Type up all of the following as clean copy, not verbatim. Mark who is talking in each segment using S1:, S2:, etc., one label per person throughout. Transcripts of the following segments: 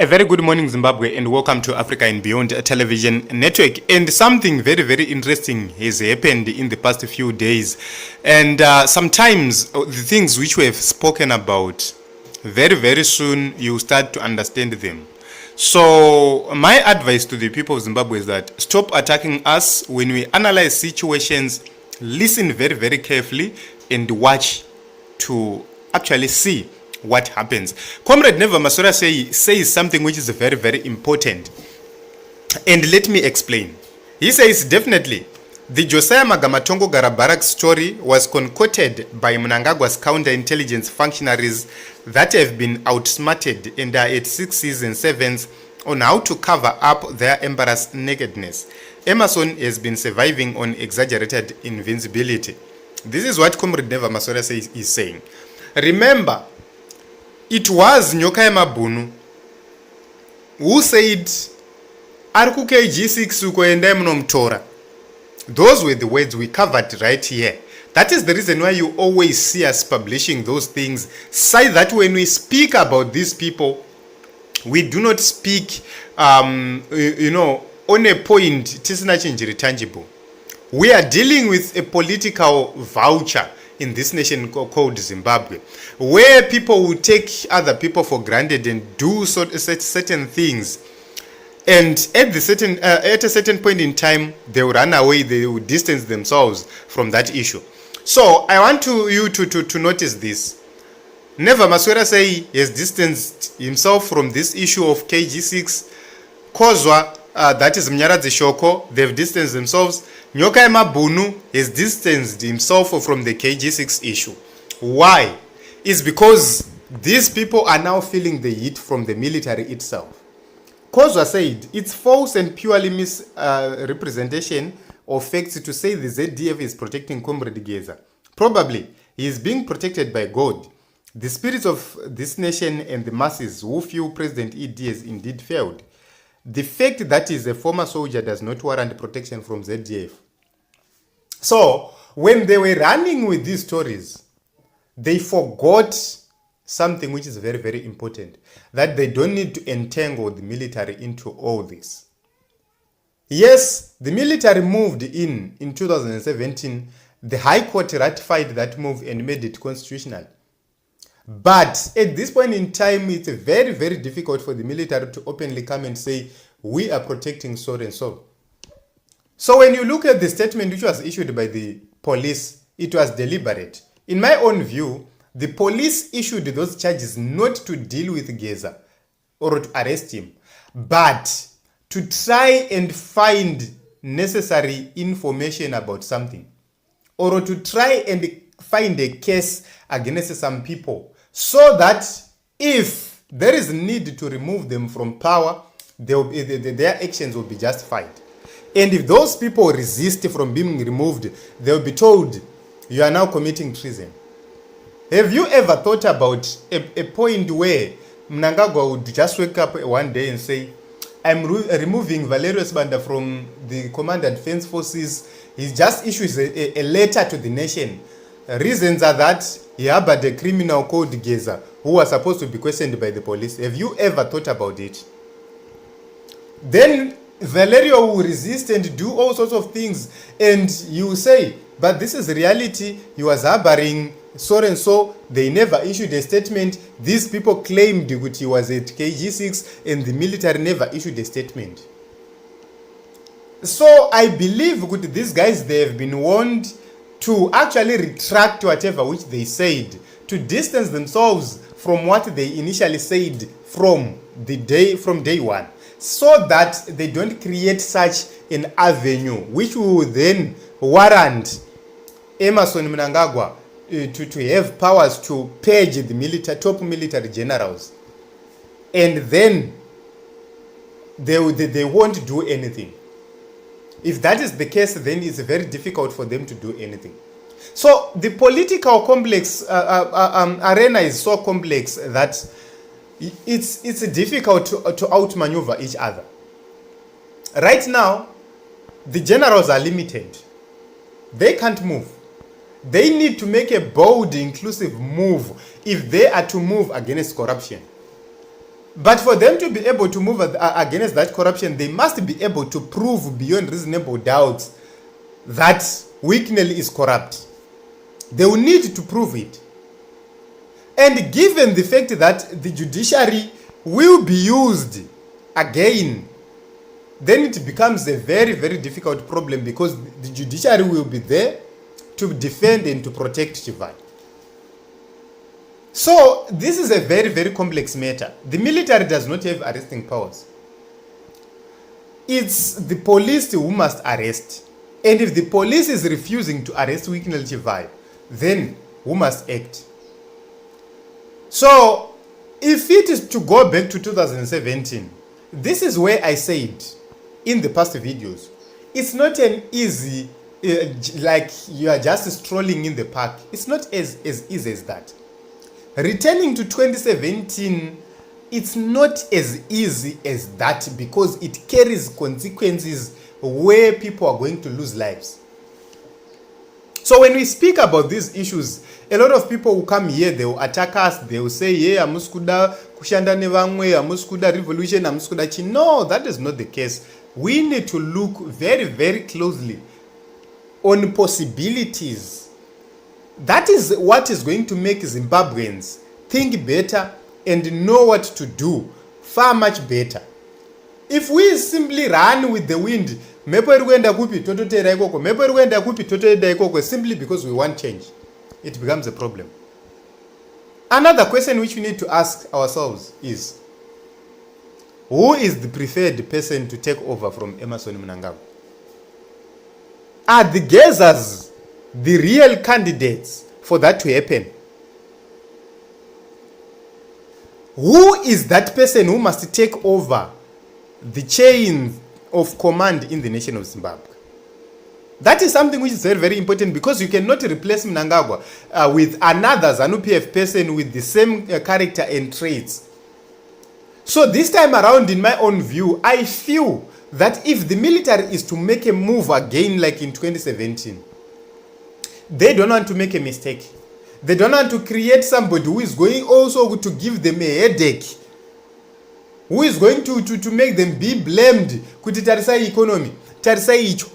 S1: A very good morning, Zimbabwe, and welcome to Africa and Beyond Television Network. And something very, very interesting has happened in the past few days. And sometimes the things which we have spoken about, very, very soon you start to understand them. So my advice to the people of Zimbabwe is that stop attacking us when we analyze situations. Listen very, very carefully and watch to actually see what happens. Comrade Neva Masora says something which is very, very important. And let me explain. He says definitely the Josiah Magamatongo Garabarak story was concocted by Mnangagwa's counterintelligence functionaries that have been outsmarted and are at 6s and 7s on how to cover up their embarrassed nakedness. Emerson has been surviving on exaggerated invincibility. This is what Comrade Neva Masora is saying. Remember, it was Nyoka Mabunu who said, Arku Kg6 ukoenda mnomtora. Those were the words we covered right here. That is the reason why you always see us publishing those things. Say that when we speak about these people, we do not speak, on a point, tisina chinjiri tangible. We are dealing with a political voucher in this nation called Zimbabwe, where people will take other people for granted and do certain things, and at a certain point in time they will run away, they will distance themselves from that issue. So I want you to notice this. Neva Maswera say he has distanced himself from this issue of KG6. Kozwa, that is Mnyaradzi Shoko, they've distanced themselves. Nyoka Mabunu has distanced himself from the KG6 issue. Why? It's because these people are now feeling the heat from the military itself. Kozwa said it's false and purely misrepresentation of facts to say the ZDF is protecting Cde Geza. Probably he is being protected by God, the spirit of this nation, and the masses who feel President ED has indeed failed. The fact that he is a former soldier does not warrant protection from ZDF. So, when they were running with these stories, they forgot something which is very, very important, that they don't need to entangle the military into all this. Yes, the military moved in 2017. The High Court ratified that move and made it constitutional. But at this point in time, it's very, very difficult for the military to openly come and say, we are protecting so and so. So when you look at the statement which was issued by the police, it was deliberate. In my own view, the police issued those charges not to deal with Geza or to arrest him, but to try and find necessary information about something, or to try and find a case against some people, so that if there is need to remove them from power, their actions will be justified. And if those people resist from being removed, they will be told, you are now committing treason. Have you ever thought about a point where Mnangagwa would just wake up one day and say, I'm removing Valerius Banda from the Command and Defense Forces. He just issues a letter to the nation. Reasons are that he harbored a criminal called Geza who was supposed to be questioned by the police. Have you ever thought about it? Then Valerio will resist and do all sorts of things, and you say, but this is reality. He was harboring so and so. They never issued a statement. These people claimed that he was at KG6 and the military never issued a statement. So I believe that these guys, they have been warned to actually retract whatever which they said, to distance themselves from what they initially said from day one, so that they don't create such an avenue which will then warrant Emerson Mnangagwa to have powers to purge the top military generals, and then they won't do anything. If that is the case, then it's very difficult for them to do anything. So the political complex arena is so complex that it's difficult to outmaneuver each other. Right now, the generals are limited. They can't move. They need to make a bold, inclusive move if they are to move against corruption. But for them to be able to move against that corruption, they must be able to prove beyond reasonable doubt that Wicknell is corrupt. They will need to prove it. And given the fact that the judiciary will be used again, then it becomes a very, very difficult problem, because the judiciary will be there to defend and to protect Chiwenga. So this is a very, very complex matter. The military does not have arresting powers. It's the police who must arrest. And if the police is refusing to arrest Wicknell Chiwenga, then who must act? So if it is to go back to 2017, this is where I said in the past videos, it's not an easy, like you are just strolling in the park. It's not as easy as that. Returning to 2017, it's not as easy as that, because it carries consequences where people are going to lose lives. So when we speak about these issues, a lot of people will come here, they will attack us, they will say, yeah, amuskuda kushanda nevamwe, amuskuda revolution, amuskuda chi. No, that is not the case. We need to look very, very closely on possibilities. That is what is going to make Zimbabweans think better and know what to do far much better. If we simply run with the wind, simply because we want change, it becomes a problem. Another question which we need to ask ourselves is, who is the preferred person to take over from Emmerson Mnangagwa? Are the Gezas the real candidates for that to happen? Who is that person who must take over the chain of command in the nation of Zimbabwe? That is something which is very, very important, because you cannot replace Mnangagwa with another ZANU-PF person with the same character and traits. So this time around, in my own view, I feel that if the military is to make a move again like in 2017, they don't want to make a mistake. They don't want to create somebody who is going also to give them a headache, who is going to make them be blamed. Kuti tarisai economy, tarisai icho.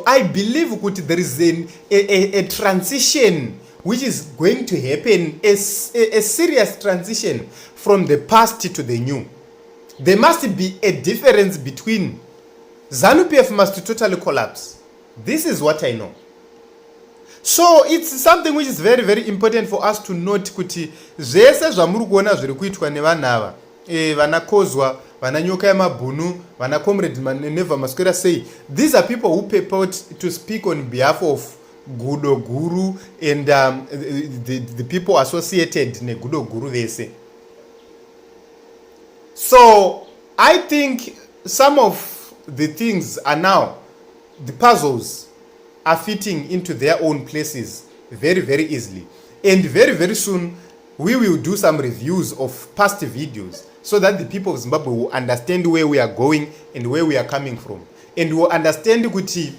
S1: I believe kuti there is a transition which is going to happen, a serious transition from the past to the new. There must be a difference between ZANU-PF must totally collapse. This is what I know. So it's something which is very, very important for us to note kuti zvese zvamuri kuona zviri kuitwa nevanhu ava, vanakozwa, vananyoka yamabhunu, vana comrade Neva Masquera say, these are people who purport to speak on behalf of Gudo Guru and the people associated ne Gudo Guru, they say. So I think some of the things are now, the puzzles are fitting into their own places very, very easily. And very, very soon, we will do some reviews of past videos so that the people of Zimbabwe will understand where we are going and where we are coming from. And will understand that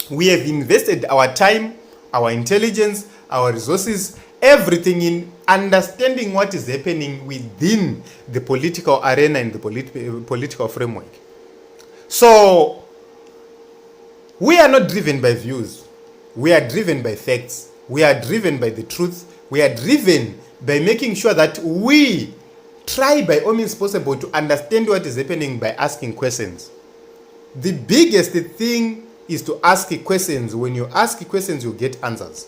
S1: we have invested our time, our intelligence, our resources, everything in understanding what is happening within the political arena and the political framework. So, we are not driven by views. We are driven by facts. We are driven by the truth. We are driven by making sure that we try by all means possible to understand what is happening by asking questions. The biggest thing is to ask questions. When you ask questions, you get answers.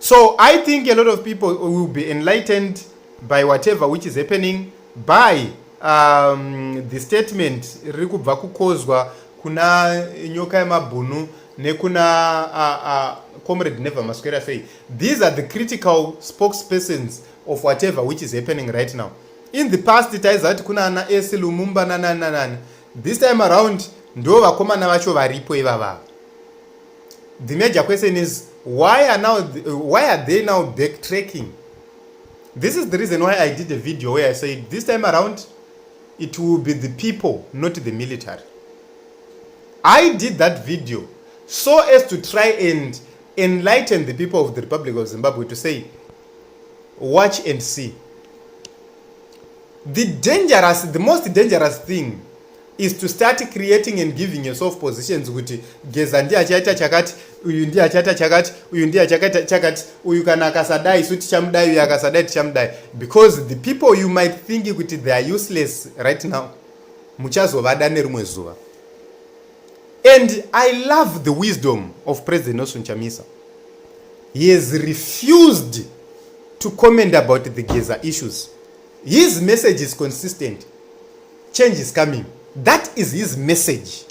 S1: So I think a lot of people will be enlightened by whatever which is happening, by the statement Rikubva kukozwa kuna nyoka yamabhunu nekuna comrade Neva Masquera say. These are the critical spokespersons of whatever which is happening right now. In the past, it is that kuna na esi Lumumba na. This time around, ndo vakomana vacho varipo ivava. The major question is, why are they now backtracking? This is the reason why I did a video where I said this time around it will be the people, not the military. I did that video so as to try and enlighten the people of the Republic of Zimbabwe to say, watch and see. The most dangerous thing is to start creating and giving yourself positions kuti Geza ndiye achaita chakati, uyu ndiye achaita chakati, uyu ndiye achaita chakati, uyu kana akasadai isu tichamudai, uyu akasadai tichamudai, because the people you might think kuti they are useless right now muchazovada nerimwe zuva. And I love the wisdom of President Nelson Chamisa. He has refused to comment about the Geza issues. His message is consistent. Change is coming. That is his message.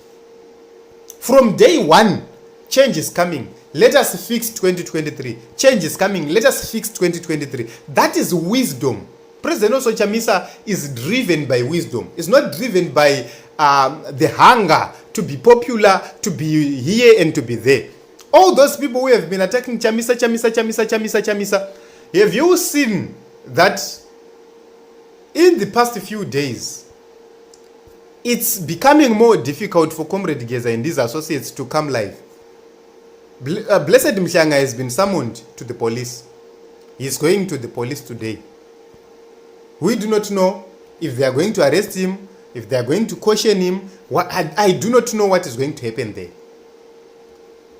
S1: From day one, change is coming. Let us fix 2023. Change is coming. Let us fix 2023. That is wisdom. President Nelson Chamisa is driven by wisdom. It's not driven by the hunger to be popular, to be here and to be there. All those people who have been attacking Chamisa, have you seen that in the past few days, it's becoming more difficult for Comrade Geza and his associates to come live? Blessed Mshanga has been summoned to the police. He's going to the police today. We do not know if they are going to arrest him, if they are going to caution him. I do not know what is going to happen there.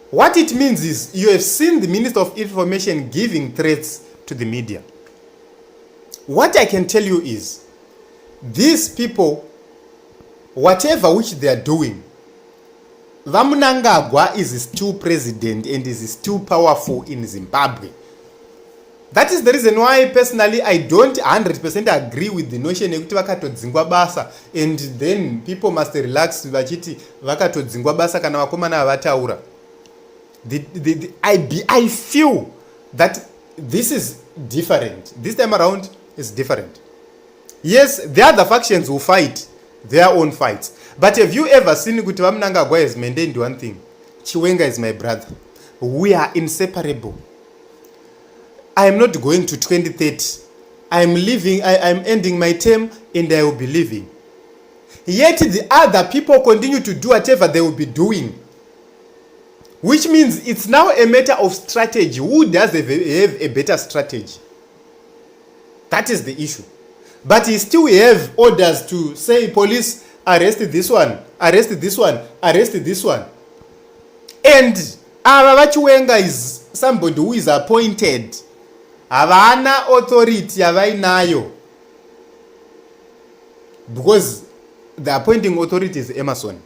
S1: What it means is you have seen the Minister of Information giving threats to the media. What I can tell you is these people, whatever which they are doing, Mnangagwa is still president and is still powerful in Zimbabwe. That is the reason why personally I don't 100% agree with the notion ekuti vakatodzingwa basa and then people must relax vachiti vakatodzingwa basa kana vakomana havataura. I feel that this is different. This time around is different. Yes, the other factions will fight their own fights. But have you ever seen kuti Mnangagwa has maintained one thing? Chiwenga is my brother. We are inseparable. I am not going to 2030. I am leaving, I am ending my term and I will be leaving. Yet the other people continue to do whatever they will be doing. Which means it's now a matter of strategy. Who does have a better strategy? That is the issue. But he still have orders to say, police, arrest this one, arrest this one, arrest this one. And Chiwenga is somebody who is appointed. Havana authority avainayo. Because the appointing authority is Emerson.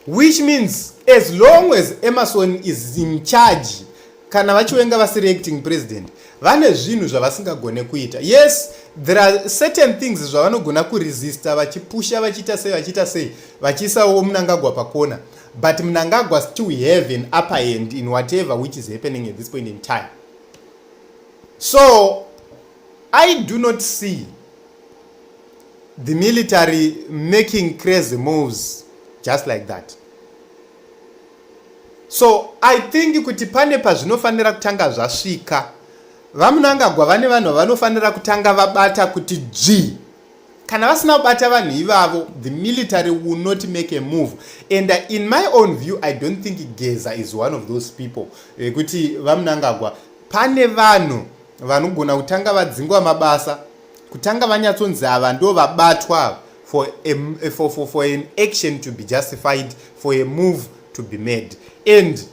S1: Which means as long as Emerson is in charge, kana Chiwenga vasiri acting president, vane zvinhu zvavasingagone kuita. Yes, there are certain things zvavanogona kuresista vachipusha vachita sei vachisawo Mnangagwa pakona. But Mnangagwa still have an upper hand in whatever which is happening at this point in time. So I do not see the military making crazy moves just like that. So I think kuti pane pazvinofanira kutanga zvasvika. Vamnangagwa vane vanhu vanofanira kutanga vabata kuti G. Kana vasina kubata vanhu ivavo, the military will not make a move. And in my own view, I don't think Geza is one of those people. Kuti Mnangagwa pane vanhu vanogona kutanga vadzingwa mabasa, kutanga vanyatsonzi ava ndo vabatwa for an action to be justified, for a move to be made. And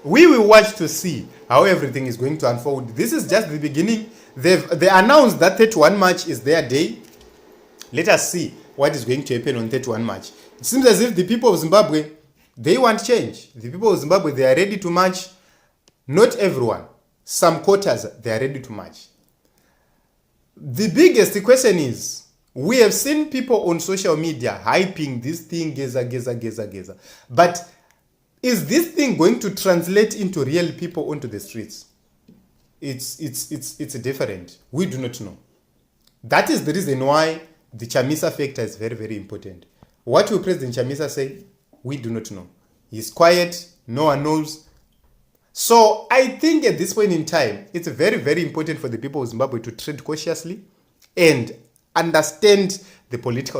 S1: we will watch to see how everything is going to unfold. This is just the beginning. They announced that 31 March is their day. Let us see what is going to happen on 31 March. It seems as if the people of Zimbabwe, they want change. The people of Zimbabwe, they are ready to march. Not everyone. Some quarters, they are ready to march. The biggest question is, we have seen people on social media hyping this thing, Geza. But is this thing going to translate into real people onto the streets? It's different. We do not know. That is the reason why the Chamisa factor is very, very important. What will President Chamisa say? We do not know. He's quiet. No one knows. So I think at this point in time, it's very, very important for the people of Zimbabwe to tread cautiously and understand the political